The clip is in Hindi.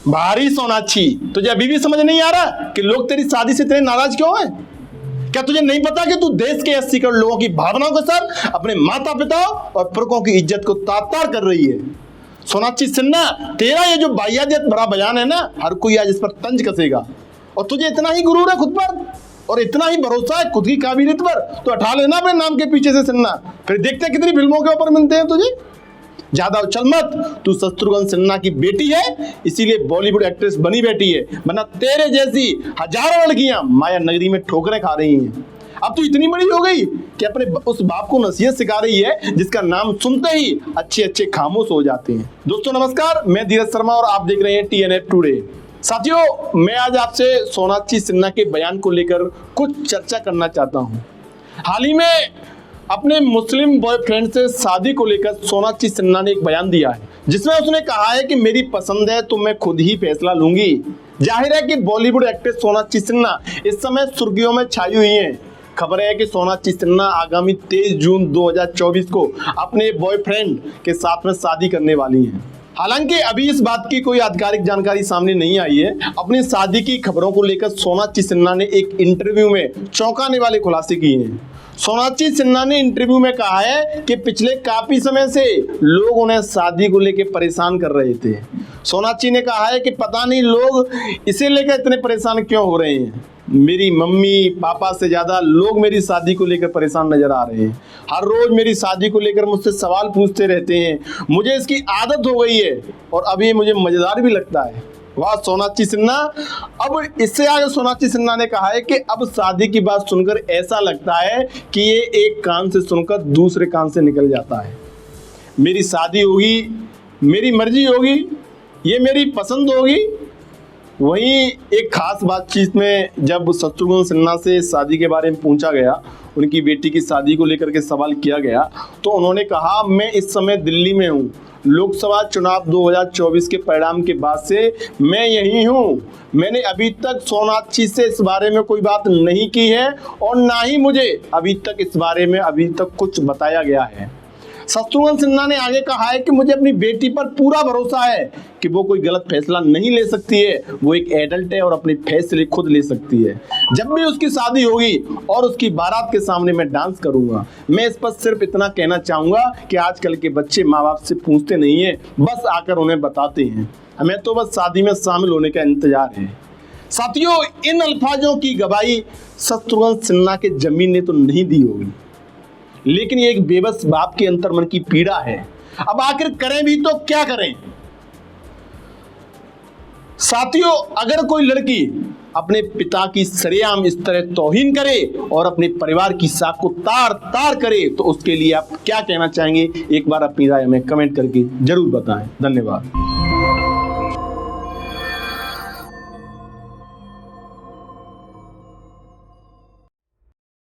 भारी सोनाक्षी, तुझे अभी भी समझ नहीं आ रहा कि लोग तेरी शादी से इतने नाराज क्यों हैं? क्या तुझे नहीं पता कि तू देश के 80 करोड़ लोगों की भावनाओं के साथ अपने माता पिता और पुरखों की इज्जत को तार-तार कर रही है? सोनाक्षी सिन्हा, तेरा ये जो बाह्यादियत भरा बयान है ना, हर कोई आज इस पर तंज कसेगा। और तुझे इतना ही गुरूर है खुद पर और इतना ही भरोसा है खुद की काबिलियत पर, तो हटा लेना अपने नाम के पीछे से सिन्हा, फिर देखते हैं कितनी फिल्मों के ऊपर मिलते हैं तुझे। ज्यादा उछल मत, तू शत्रुघ्न सिन्हा की बेटी है, इसीलिए बॉलीवुड एक्ट्रेस बनी बैठी है, वरना तेरे जैसी हजारों लड़कियां माया नगरी में ठोकरें खा रही हैं। अब तू इतनी बड़ी हो गई कि अपने उस बाप को नसीहत सिखा रही है जिसका नाम सुनते ही अच्छे अच्छे खामोश हो जाते हैं। दोस्तों नमस्कार, मैं धीरज शर्मा और आप देख रहे हैं TNA टुडे। साथियों, मैं आज आपसे सोनाक्षी सिन्हा के बयान को लेकर कुछ चर्चा करना चाहता हूं। हाल ही में अपने मुस्लिम बॉयफ्रेंड से शादी को लेकर सोनाक्षी सिन्हा ने एक बयान दिया है, जिसमें उसने कहा है कि मेरी पसंद है तो मैं खुद ही फैसला लूंगी। जाहिर है कि बॉलीवुड एक्ट्रेस सोनाक्षी सिन्हा इस समय सुर्खियों में छाई हुई हैं। खबर है कि सोनाक्षी सिन्हा आगामी 23 जून 2024 को अपने बॉयफ्रेंड के साथ में शादी करने वाली हैं। हालांकि अभी इस बात की कोई आधिकारिक जानकारी सामने नहीं आई है। अपनी शादी की खबरों को लेकर सोनाक्षी सिन्हा ने एक इंटरव्यू में चौंकाने वाले खुलासे किए हैं। सोनाक्षी सिन्हा ने इंटरव्यू में कहा है कि पिछले काफी समय से लोग उन्हें शादी को लेकर परेशान कर रहे थे। सोनाक्षी ने कहा है कि पता नहीं लोग इसे लेकर इतने परेशान क्यों हो रहे हैं। मेरी मम्मी पापा से ज्यादा लोग मेरी शादी को लेकर परेशान नजर आ रहे हैं। हर रोज मेरी शादी को लेकर मुझसे सवाल पूछते रहते हैं। मुझे इसकी आदत हो गई है और अब ये मुझे मजेदार भी लगता है। वाह सोनाक्षी सिन्हा। अब इससे आगे सोनाक्षी सिन्हा ने कहा है कि अब शादी की बात सुनकर ऐसा लगता है कि ये एक कान से सुनकर दूसरे कान से निकल जाता है। मेरी शादी होगी, मेरी मर्जी होगी, ये मेरी पसंद होगी। वहीं एक खास बातचीत में जब शत्रुघ्न सिन्हा से शादी के बारे में पूछा गया, उनकी बेटी की शादी को लेकर के सवाल किया गया, तो उन्होंने कहा मैं इस समय दिल्ली में हूँ। लोकसभा चुनाव 2024 के परिणाम के बाद से मैं यही हूँ। मैंने अभी तक सोनाक्षी से इस बारे में कोई बात नहीं की है और ना ही मुझे अभी तक इस बारे में अभी तक कुछ बताया गया है। शत्रुघ्न सिन्हा ने आगे कहा है कि मुझे अपनी बेटी पर पूरा भरोसा है कि वो कोई गलत फैसला नहीं ले सकती है। वो एक एडल्ट है और अपने फैसले खुद ले सकती है। जब भी उसकी शादी होगी और उसकी बारात के सामने मैं डांस करूंगा। मैं इस पर सिर्फ इतना कहना चाहूंगा कि आजकल के बच्चे माँ बाप से पूछते नहीं है, बस आकर उन्हें बताते हैं। हमें तो बस शादी में शामिल होने का इंतजार है। साथियों, इन अल्फाजों की गवाही शत्रुघ्न सिन्हा के जमीन ने तो नहीं दी होगी, लेकिन ये एक बेबस बाप के अंतर्मन की पीड़ा है। अब आखिर करें भी तो क्या करें? साथियों, अगर कोई लड़की अपने पिता की सरेआम इस तरह तौहीन करे और अपने परिवार की साख को तार तार करे, तो उसके लिए आप क्या कहना चाहेंगे? एक बार अपनी राय हमें कमेंट करके जरूर बताएं। धन्यवाद।